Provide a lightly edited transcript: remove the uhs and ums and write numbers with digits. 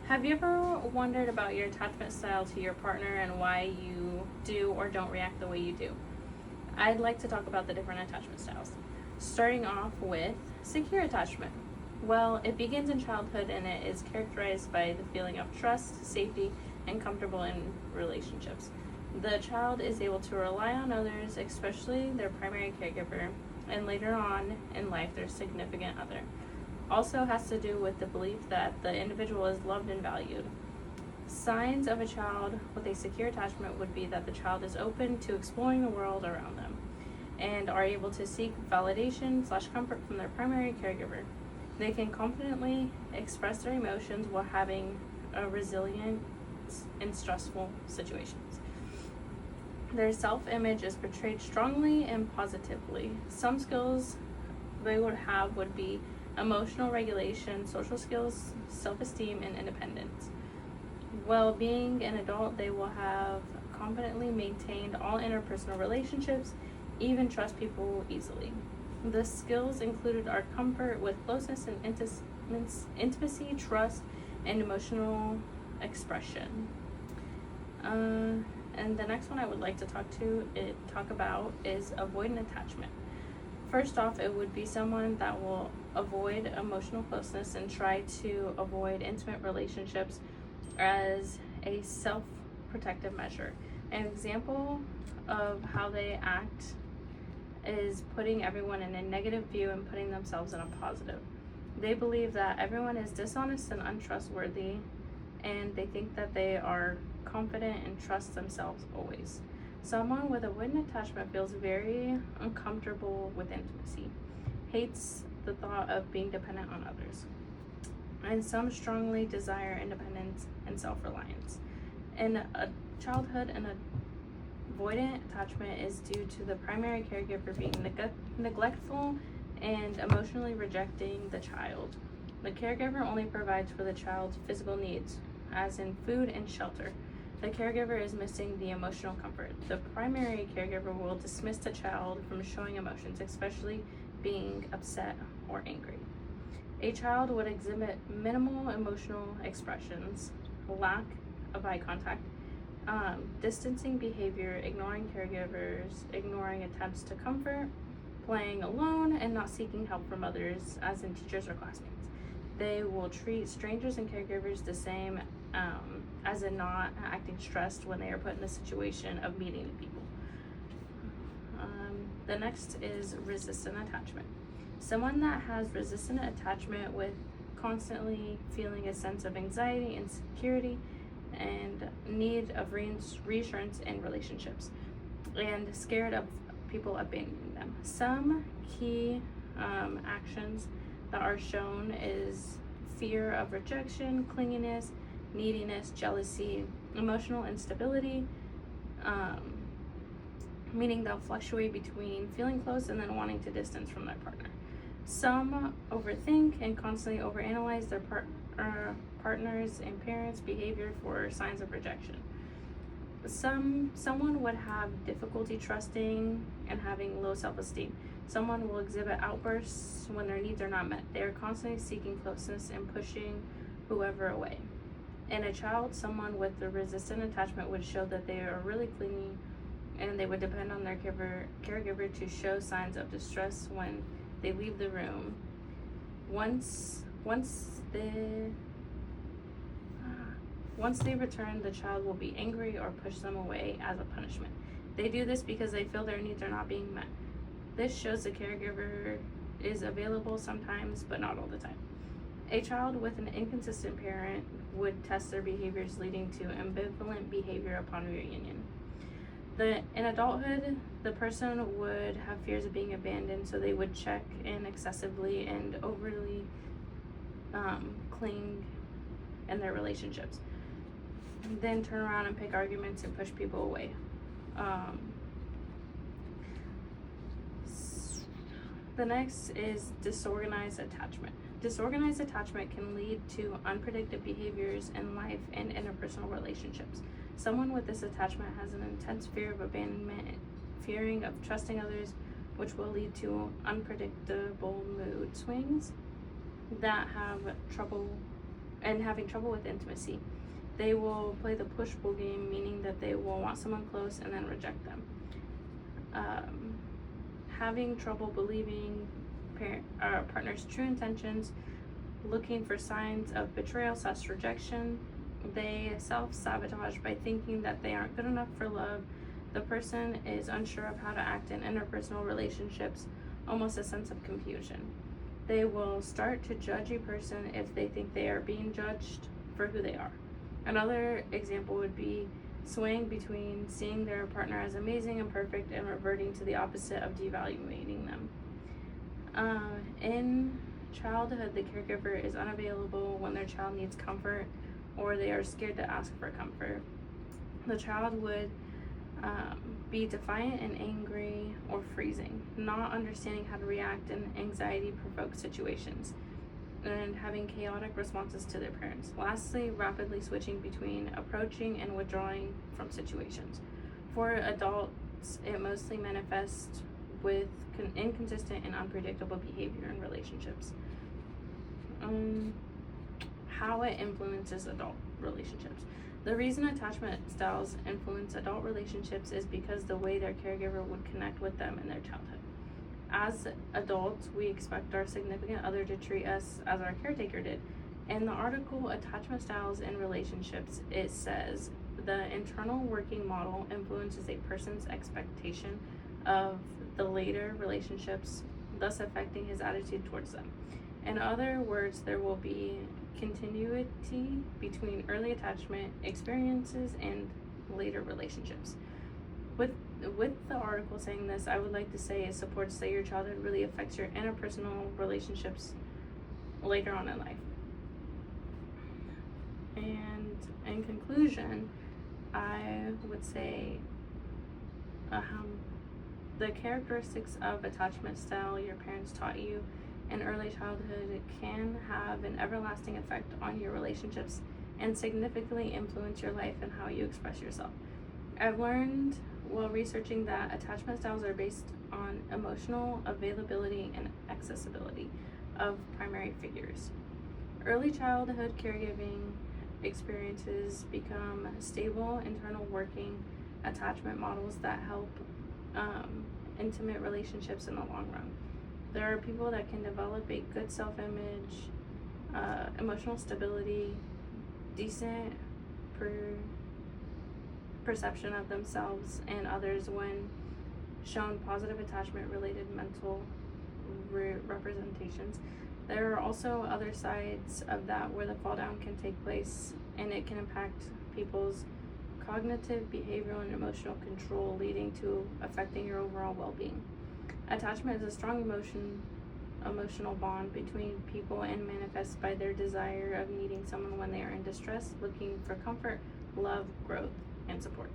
Have you ever wondered about your attachment style to your partner and why you do or don't react the way you do? I'd like to talk about the different attachment styles. Starting off with secure attachment. Well, it begins in childhood and it is characterized by the feeling of trust, safety, and comfortable in relationships. The child is able to rely on others, especially their primary caregiver, and later on in life, their significant other. Also has to do with the belief that the individual is loved and valued. Signs of a child with a secure attachment would be that the child is open to exploring the world around them and are able to seek validation / comfort from their primary caregiver. They can confidently express their emotions while having a resilience in stressful situations. Their self-image is portrayed strongly and positively. Some skills they would have would be emotional regulation, social skills, self-esteem, and independence. While being an adult, they will have confidently maintained all interpersonal relationships, even trust people easily. The skills included are comfort with closeness and intimacy, trust, and emotional expression. And the next one I would like to talk about is avoidant attachment. First off, it would be someone that will avoid emotional closeness and try to avoid intimate relationships as a self-protective measure. An example of how they act is putting everyone in a negative view and putting themselves in a positive. They believe that everyone is dishonest and untrustworthy, and they think that they are confident and trust themselves always. Someone with avoidant attachment feels very uncomfortable with intimacy, hates the thought of being dependent on others, and some strongly desire independence and self-reliance. In a childhood, an avoidant attachment is due to the primary caregiver being neglectful and emotionally rejecting the child. The caregiver only provides for the child's physical needs, as in food and shelter. The caregiver is missing the emotional comfort. The primary caregiver will dismiss the child from showing emotions, especially being upset or angry. A child would exhibit minimal emotional expressions, lack of eye contact, distancing behavior, ignoring caregivers, ignoring attempts to comfort, playing alone, and not seeking help from others, as in teachers or classmates. They will treat strangers and caregivers the same, as in not acting stressed when they are put in a situation of meeting people. The next is resistant attachment. Someone that has resistant attachment with constantly feeling a sense of anxiety, insecurity, and need of reassurance in relationships, and scared of people abandoning them. Some key actions that are shown is fear of rejection, clinginess, neediness, jealousy, emotional instability, meaning they'll fluctuate between feeling close and then wanting to distance from their partner. Some overthink and constantly overanalyze their partners and parents' behavior for signs of rejection. Someone would have difficulty trusting and having low self-esteem. Someone will exhibit outbursts when their needs are not met. They are constantly seeking closeness and pushing whoever away. In a child, someone with the resistant attachment would show that they are really clingy, and they would depend on their caregiver to show signs of distress when they leave the room. Once they return, the child will be angry or push them away as a punishment. They do this because they feel their needs are not being met. This shows the caregiver is available sometimes, but not all the time. A child with an inconsistent parent would test their behaviors, leading to ambivalent behavior upon reunion. In adulthood, the person would have fears of being abandoned, so they would check in excessively and overly cling in their relationships. Then turn around and pick arguments and push people away. The next is disorganized attachment. Disorganized attachment can lead to unpredictable behaviors in life and interpersonal relationships. Someone with this attachment has an intense fear of abandonment, fearing of trusting others, which will lead to unpredictable mood swings that have trouble and having trouble with intimacy. They will play the push-pull game, meaning that they will want someone close and then reject them. Having trouble believing partner's true intentions, looking for signs of betrayal / rejection. They self-sabotage by thinking that they aren't good enough for love. The person is unsure of how to act in interpersonal relationships, almost a sense of confusion. They will start to judge a person if they think they are being judged for who they are. Another example would be swaying between seeing their partner as amazing and perfect and reverting to the opposite of devaluing them. In childhood, the caregiver is unavailable when their child needs comfort or they are scared to ask for comfort. The child would be defiant and angry or freezing, not understanding how to react in anxiety-provoked situations, and having chaotic responses to their parents. Lastly, rapidly switching between approaching and withdrawing from situations. For adults, it mostly manifests with inconsistent and unpredictable behavior in relationships. How it influences adult relationships. The reason attachment styles influence adult relationships is because the way their caregiver would connect with them in their childhood. As adults, we expect our significant other to treat us as our caretaker did. In the article, Attachment Styles in Relationships, it says the internal working model influences a person's expectation of the later relationships, thus affecting his attitude towards them. In other words, there will be continuity between early attachment experiences and later relationships. With the article saying this, I would like to say it supports that your childhood really affects your interpersonal relationships later on in life. And in conclusion, I would say the characteristics of attachment style your parents taught you in early childhood can have an everlasting effect on your relationships and significantly influence your life and how you express yourself. I've learned while researching that attachment styles are based on emotional availability and accessibility of primary figures. Early childhood caregiving experiences become stable internal working attachment models that help intimate relationships in the long run. There are people that can develop a good self-image, emotional stability, decent perception of themselves and others when shown positive attachment related mental representations. There are also other sides of that where the fall down can take place and it can impact people's cognitive, behavioral, and emotional control, leading to affecting your overall well-being. Attachment is a strong emotional bond between people and manifests by their desire of needing someone when they are in distress, looking for comfort, love, growth, and support.